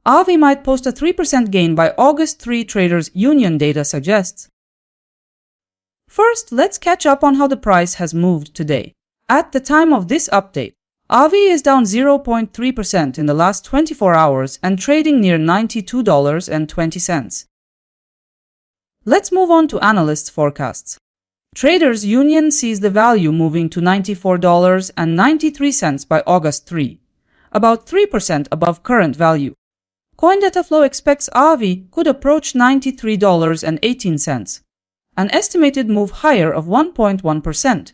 Aave might post a 3% gain by August 3, Traders Union data suggests. First, let's catch up on how the price has moved today. At the time of this update, Aave is down 0.3% in the last 24 hours and trading near $92.20. Let's move on to analysts' forecasts. Traders Union sees the value moving to $94.93 by August 3, about 3% above current value. CoinDataFlow expects Aave could approach $93.18, an estimated move higher of 1.1%.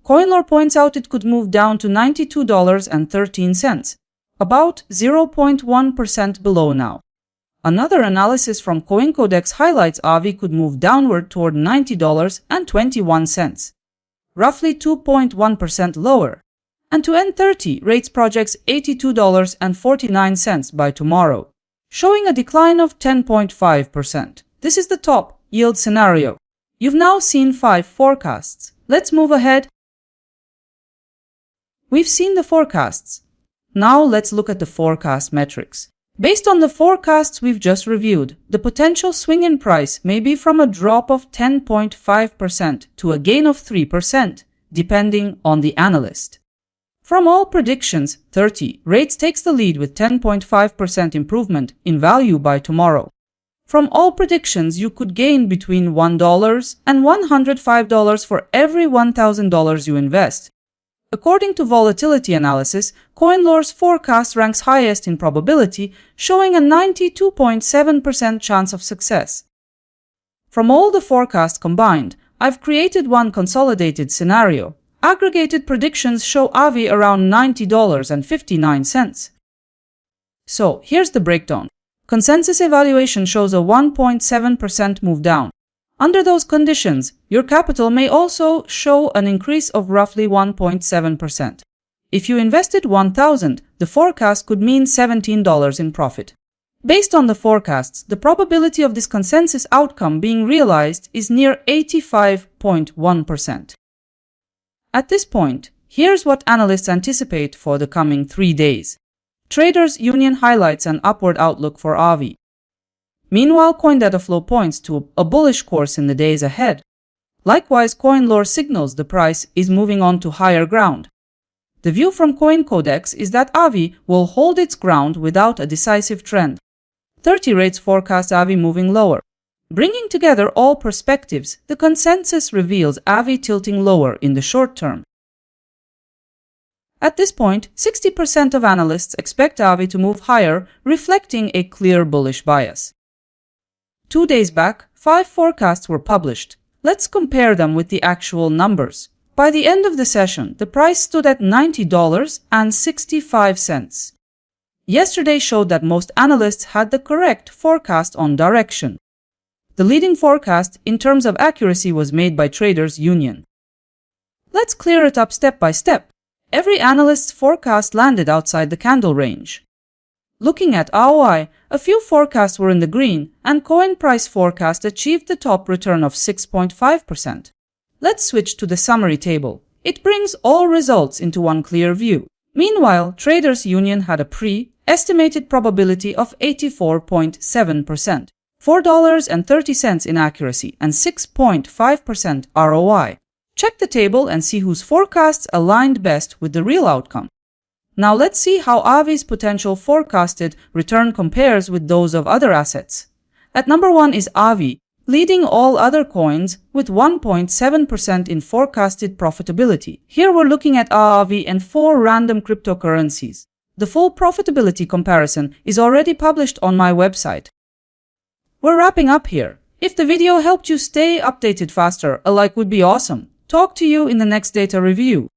CoinLore points out it could move down to $92.13, about 0.1% below now. Another analysis from CoinCodex highlights Aave could move downward toward $90.21, roughly 2.1% lower, and to end 30 rates projects $82.49 by tomorrow, showing a decline of 10.5%. This is the top yield scenario. You've now seen 5 forecasts. Let's move ahead. We've seen the forecasts. Now let's look at the forecast metrics. Based on the forecasts we've just reviewed, the potential swing in price may be from a drop of 10.5% to a gain of 3%, depending on the analyst. From all predictions, 30 rates takes the lead with 10.5% improvement in value by tomorrow. From all predictions, you could gain between $1 and $105 for every $1,000 you invest. According to volatility analysis, CoinLore's forecast ranks highest in probability, showing a 92.7% chance of success. From all the forecasts combined, I've created one consolidated scenario. Aggregated predictions show Aave around $90.59. So, here's the breakdown. Consensus evaluation shows a 1.7% move down. Under those conditions, your capital may also show an increase of roughly 1.7%. If you invested $1,000, the forecast could mean $17 in profit. Based on the forecasts, the probability of this consensus outcome being realized is near 85.1%. At this point, here's what analysts anticipate for the coming 3 days. Traders Union highlights an upward outlook for Aave. Meanwhile, CoinDataFlow points to a bullish course in the days ahead. Likewise, CoinLore signals the price is moving on to higher ground. The view from CoinCodex is that Aave will hold its ground without a decisive trend. 30 rates forecast Aave moving lower. Bringing together all perspectives, the consensus reveals Aave tilting lower in the short term. At this point, 60% of analysts expect Aave to move higher, reflecting a clear bullish bias. 2 days back, 5 forecasts were published. Let's compare them with the actual numbers. By the end of the session, the price stood at $90.65. Yesterday showed that most analysts had the correct forecast on direction. The leading forecast in terms of accuracy was made by Traders Union. Let's clear it up step by step. Every analyst's forecast landed outside the candle range. Looking at ROI, a few forecasts were in the green, and coin price forecast achieved the top return of 6.5%. Let's switch to the summary table. It brings all results into one clear view. Meanwhile, Traders Union had a pre-estimated probability of 84.7%, $4.30 in accuracy, and 6.5% ROI. Check the table and see whose forecasts aligned best with the real outcome. Now let's see how Aave's potential forecasted return compares with those of other assets. At number 1 is Aave, leading all other coins with 1.7% in forecasted profitability. Here we're looking at Aave and 4 random cryptocurrencies. The full profitability comparison is already published on my website. We're wrapping up here. If the video helped you stay updated faster, a like would be awesome. Talk to you in the next data review.